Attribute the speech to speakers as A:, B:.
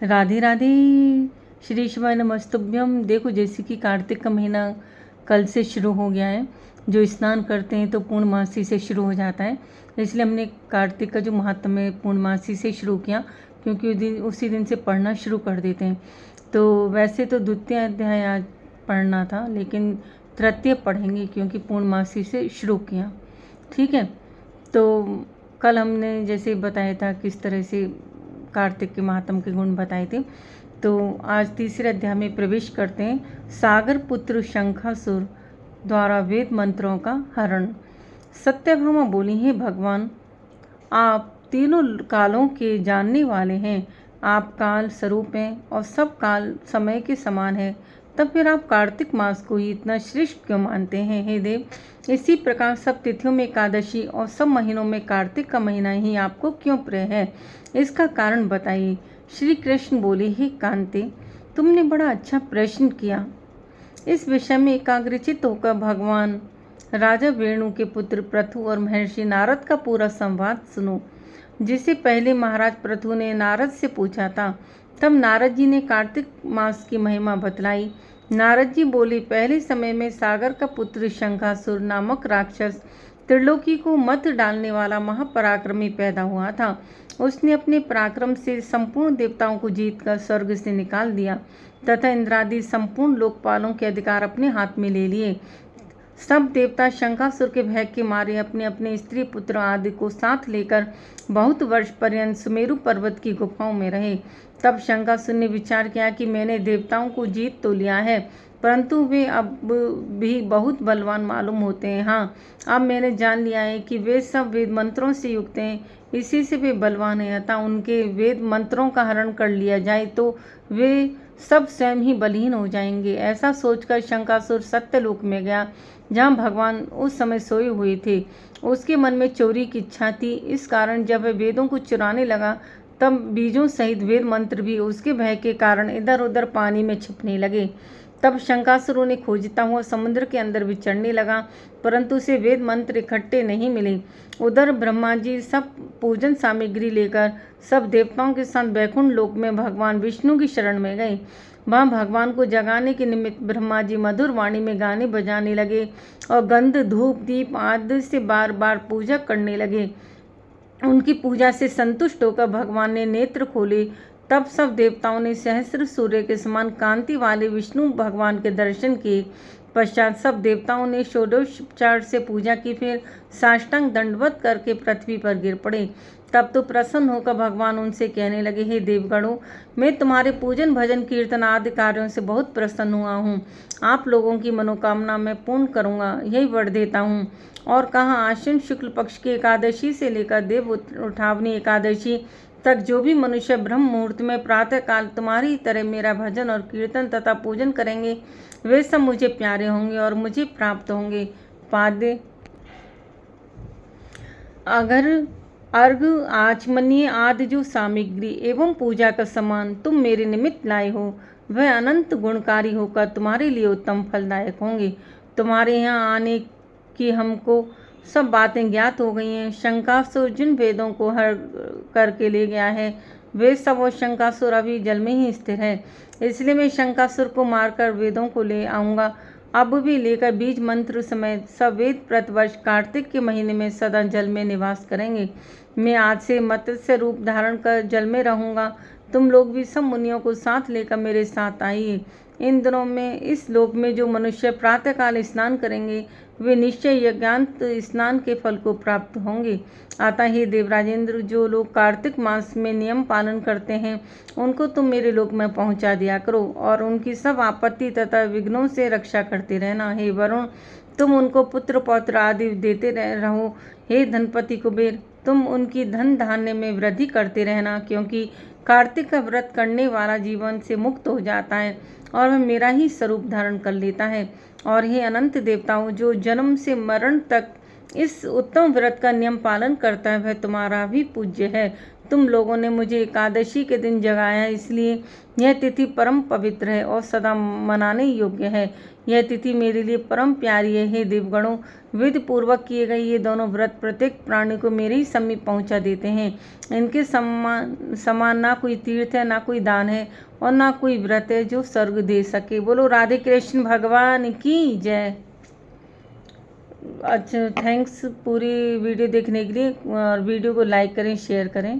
A: राधे राधे। श्री शिवाय नमस्तुभ्यम। देखो, जैसे कि कार्तिक का महीना कल से शुरू हो गया है। जो स्नान करते हैं तो पूर्णमासी से शुरू हो जाता है, इसलिए हमने कार्तिक का जो महात्म्य है पूर्णमासी से शुरू किया, क्योंकि उसी दिन से पढ़ना शुरू कर देते हैं। तो वैसे तो द्वितीय अध्याय आज पढ़ना था, लेकिन तृतीय पढ़ेंगे क्योंकि पूर्णमासी से शुरू किया। ठीक है। तो कल हमने जैसे बताया था किस तरह से कार्तिक के महात्म के गुण बताए थे। तो आज तीसरे अध्याय में प्रवेश करते हैं। सागर पुत्र शंखासुर द्वारा वेद मंत्रों का हरण। सत्यभामा बोली, हे भगवान, आप तीनों कालों के जानने वाले हैं। आप काल स्वरूप हैं और सब काल समय के समान है। तब फिर आप कार्तिक मास को ही इतना श्रेष्ठ क्यों मानते हैं? हे देव, इसी प्रकार सब तिथियों में एकादशी और सब महीनों में कार्तिक का महीना ही आपको क्यों प्रिय है? इसका कारण बताइए। श्री कृष्ण बोले, हे कांते, तुमने बड़ा अच्छा प्रश्न किया। इस विषय में एकाग्रचित होकर भगवान राजा वेणु के पुत्र पृथु और महर्षि नारद का पूरा संवाद सुनो, जिसे पहले महाराज पृथु ने नारद से पूछा था। तब नारद जी ने कार्तिक मास की महिमा बतलाई। नारद जी बोले, पहले समय में सागर का पुत्र शंखासुर नामक राक्षस त्रिलोकी को मत डालने वाला महापराक्रमी पैदा हुआ था। उसने अपने पराक्रम से संपूर्ण देवताओं को जीतकर स्वर्ग से निकाल दिया तथा इंद्रादि संपूर्ण लोकपालों के अधिकार अपने हाथ में ले लिए। सब देवता शंखासुर के भय के मारे अपने अपने स्त्री पुत्र आदि को साथ लेकर बहुत वर्ष पर्यंत सुमेरु पर्वत की गुफाओं में रहे। तब शंखासुर ने विचार किया कि मैंने देवताओं को जीत तो लिया है, परंतु वे अब भी बहुत बलवान मालूम होते हैं। हाँ, अब मैंने जान लिया है कि वे सब वेद मंत्रों से युक्त हैं, इसी से वे बलवान हैं। अतः उनके वेद मंत्रों का हरण कर लिया जाए तो वे सब स्वयं ही बलहीन हो जाएंगे। ऐसा सोचकर शंखासुर सत्यलोक में गया, जहाँ भगवान उस समय सोए हुए थे। उसके मन में चोरी की इच्छा थी। इस कारण जब वह वेदों को चुराने लगा, तब बीजों सहित वेद मंत्र भी उसके भय के कारण इधर उधर पानी में छिपने लगे। तब शंखासुर उन्हें खोजता हुआ समुद्र के अंदर विचरने लगा, परंतु उसे वेद मंत्र इकट्ठे नहीं मिले। उधर ब्रह्मा जी सब पूजन सामग्री लेकर सब देवताओं के साथ बैकुंठ लोक में भगवान विष्णु की शरण में गए। वहाँ भगवान को जगाने के निमित्त ब्रह्मा जी मधुर वाणी में गाने बजाने लगे और गंध धूप दीप आदि से बार बार पूजा करने लगे। उनकी पूजा से संतुष्ट होकर भगवान ने नेत्र खोले। तब सब देवताओं ने सहस्र सूर्य के समान कांति वाले विष्णु भगवान के दर्शन किए। पश्चात सब देवताओं ने षोडशोपचार से पूजा की, फिर साष्टांग दंडवत करके पृथ्वी पर गिर पड़े। तब तो प्रसन्न होकर भगवान उनसे कहने लगे, हे देवगणों, मैं तुम्हारे पूजन भजन कीर्तन आदि कार्यों से बहुत प्रसन्न हुआ हूँ। आप लोगों की मनोकामना मैं पूर्ण करूँगा, यही वर देता हूँ। और कहा, आश्विन शुक्ल पक्ष की एकादशी से लेकर देव उठावनी एकादशी तक जो भी मनुष्य ब्रह्म मुहूर्त में प्रातः काल तुम्हारी तरह मेरा भजन और कीर्तन तथा पूजन करेंगे, वे सब मुझे प्यारे होंगे और मुझे प्राप्त होंगे। पाद्य अगर अर्घ आचमनीय आदि जो सामग्री एवं पूजा का सामान तुम मेरे निमित्त लाए हो, वह अनंत गुणकारी होकर तुम्हारे लिए उत्तम फलदायक होंगे। तुम्हारे यहाँ आने की हमको सब बातें ज्ञात हो गई हैं। शंखासुर जिन वेदों को हर करके ले गया है, वे सब और शंखासुर अभी जल में ही स्थिर है। इसलिए मैं शंखासुर को मारकर वेदों को ले आऊँगा। अब भी लेकर बीज मंत्र समेत सब वेद प्रतिवर्ष कार्तिक के महीने में सदा जल में निवास करेंगे। मैं आज से मत्स्य रूप धारण कर जल में रहूँगा। तुम लोग भी सब मुनियों को साथ लेकर मेरे साथ आइए। इन दिनों में इस लोक में जो मनुष्य प्रातःकाल स्नान करेंगे, वे निश्चय यज्ञांत स्नान के फल को प्राप्त होंगे। अतः हे देवराजेंद्र, जो लोग कार्तिक मास में नियम पालन करते हैं, उनको तुम मेरे लोक में पहुंचा दिया करो और उनकी सब आपत्ति तथा विघ्नों से रक्षा करते रहना। हे वरुण, तुम उनको पुत्र पौत्र आदि देते रहो। हे धनपति कुबेर, तुम उनकी धन धान्य में वृद्धि करते रहना, क्योंकि कार्तिक का व्रत करने वाला जीवन से मुक्त हो जाता है और वह मेरा ही स्वरूप धारण कर लेता है। और हे अनंत देवताओं, जो जन्म से मरण तक इस उत्तम व्रत का नियम पालन करता है, वह तुम्हारा भी पूज्य है। तुम लोगों ने मुझे एकादशी के दिन जगाया, इसलिए यह तिथि परम पवित्र है और सदा मनाने योग्य है। यह तिथि मेरे लिए परम प्यारी है। हे देवगणों, विधि पूर्वक किए गए ये दोनों व्रत प्रत्येक प्राणी को मेरे ही समीप पहुंचा देते हैं। इनके समान ना कोई तीर्थ है, ना कोई दान है और ना कोई व्रत है जो स्वर्ग दे सके। बोलो राधे कृष्ण भगवान की जय। अच्छा, थैंक्स पूरी वीडियो देखने के लिए, और वीडियो को लाइक करें, शेयर करें।